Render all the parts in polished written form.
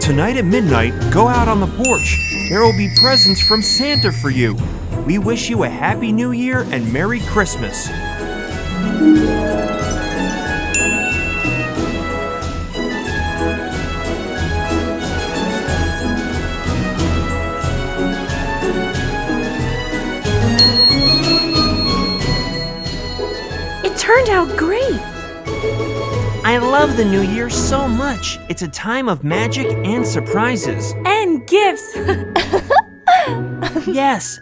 tonight at midnight, go out on the porch. There will be presents from Santa for you. We wish you a Happy New Year and Merry Christmas. It turned out great. I love the new year so much. It's a time of magic and surprises. And gifts. Yes.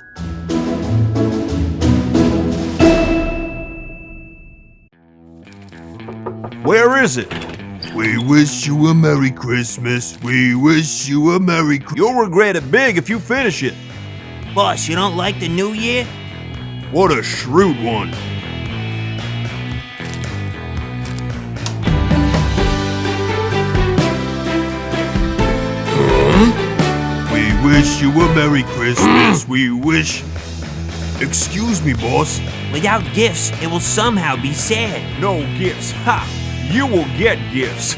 Where is it? We wish you a Merry Christmas. We wish you a Merry Christmas. You'll regret it big if you finish it. Boss, you don't like the new year? What a shrewd one. We wish you a Merry Christmas. We wish... Excuse me, boss. Without gifts, it will somehow be sad. No gifts. Ha! You will get gifts.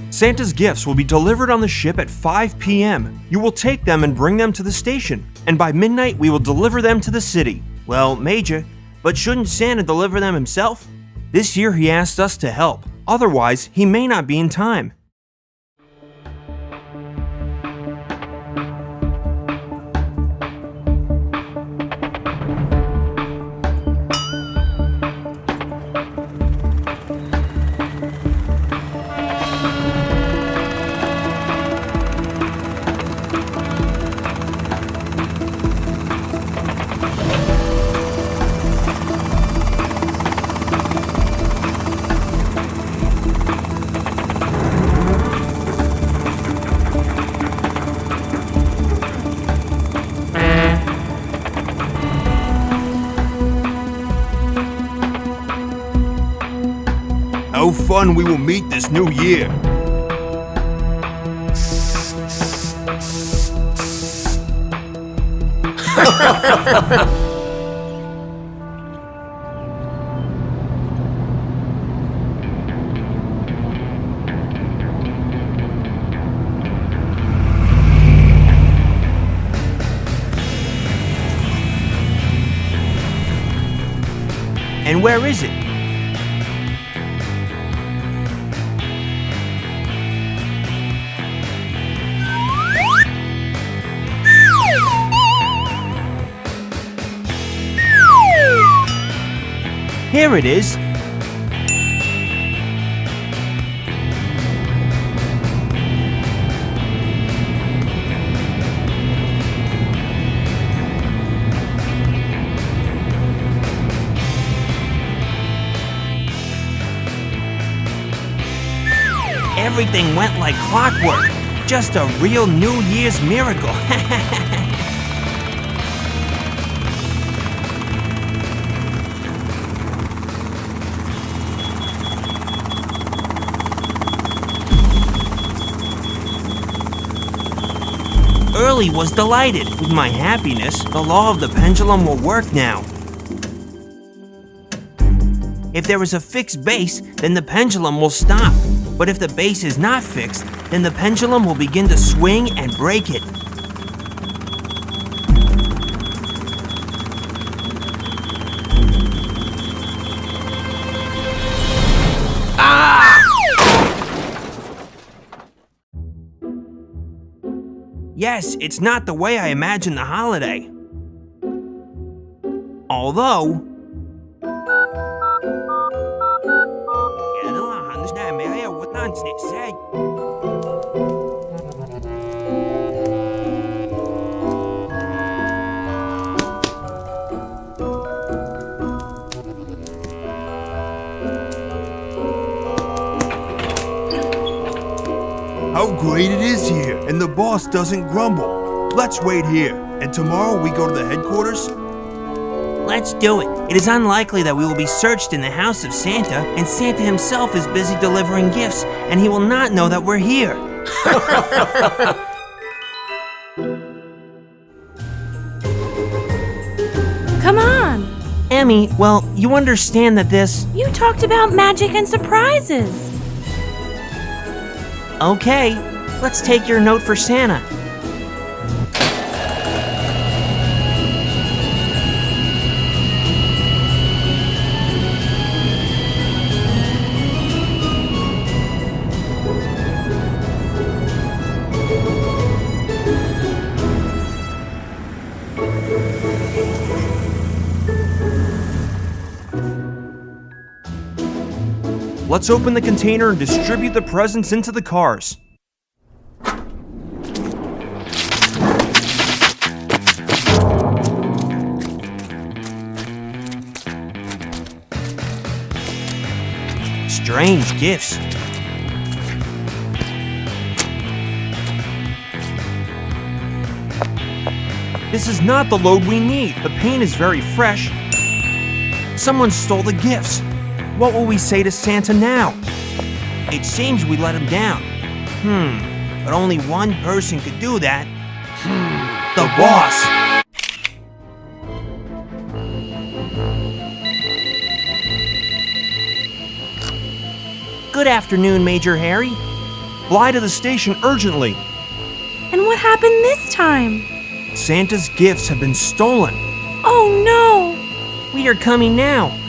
Santa's gifts will be delivered on the ship at 5 p.m. You will take them and bring them to the station, and by midnight we will deliver them to the city. Well, Major, but shouldn't Santa deliver them himself? This year he asked us to help. Otherwise, he may not be in time. How fun we will meet this new year. And where is it? Here it is. Everything went like clockwork. Just a real New Year's miracle. Early was delighted. With my happiness, the law of the pendulum will work now. If there is a fixed base, then the pendulum will stop. But if the base is not fixed, then the pendulum will begin to swing and break it. Yes, it's not the way I imagined the holiday. Although... How great it is here, and the boss doesn't grumble. Let's wait here, and tomorrow we go to the headquarters? Let's do it. It is unlikely that we will be searched in the house of Santa, and Santa himself is busy delivering gifts, and he will not know that we're here. Come on. Emmy, well, you understand that this... You talked about magic and surprises. Okay, let's take your note for Santa. Let's open the container and distribute the presents into the cars. Strange gifts. This is not the load we need. The paint is very fresh. Someone stole the gifts. What will we say to Santa now? It seems we let him down. But only one person could do that. The boss! Good afternoon, Major Harry. Fly to the station urgently. And what happened this time? Santa's gifts have been stolen. Oh no! We are coming now.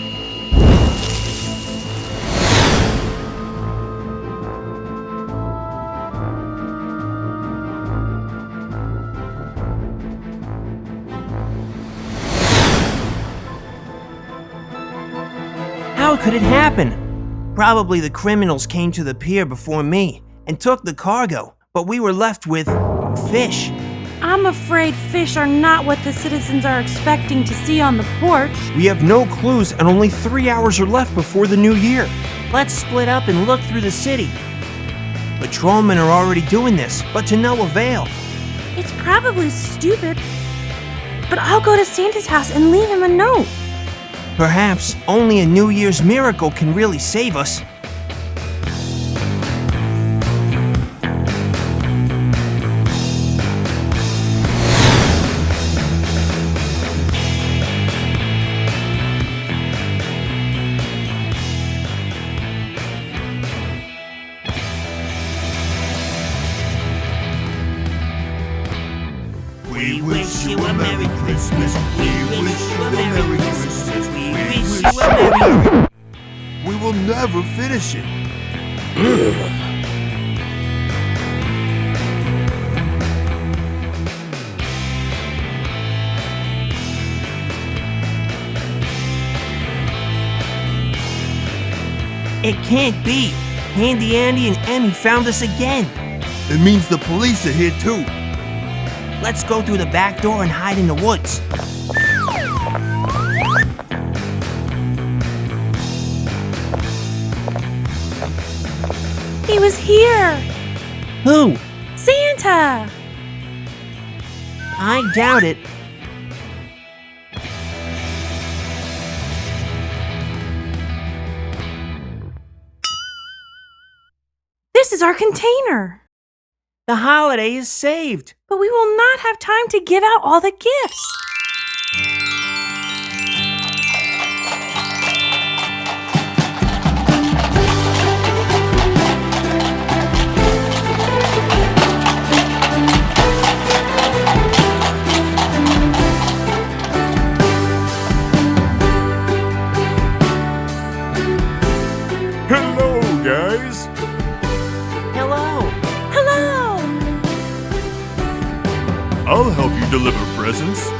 How could it happen? Probably the criminals came to the pier before me and took the cargo, but we were left with fish. I'm afraid fish are not what the citizens are expecting to see on the porch. We have no clues and only 3 hours are left before the new year. Let's split up and look through the city. Patrolmen are already doing this, but to no avail. It's probably stupid, but I'll go to Santa's house and leave him a note. Perhaps only a New Year's miracle can really save us. We wish you a Merry Christmas. We wish you a Merry Christmas. We wish you a Merry... We will never finish it. It can't be. Handy Andy and Emmy found us again. It means the police are here too. Let's go through the back door and hide in the woods. He was here! Who? Santa! I doubt it. This is our container. The holiday is saved. But we will not have time to give out all the gifts. Hello, guys. Hello. Hello! I'll help you deliver presents.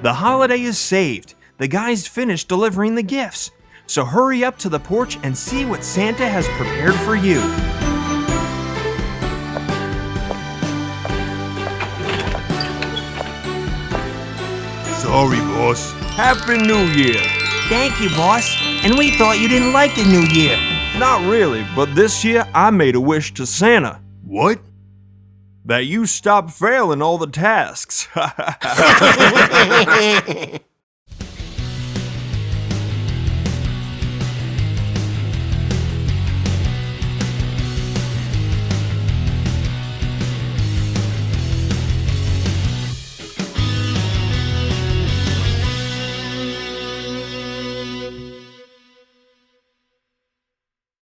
The holiday is saved. The guy's finished delivering the gifts. So hurry up to the porch and see what Santa has prepared for you. Sorry, boss. Happy New Year. Thank you, boss. And we thought you didn't like the new year. Not really, but this year I made a wish to Santa What? that you stop failing all the tasks.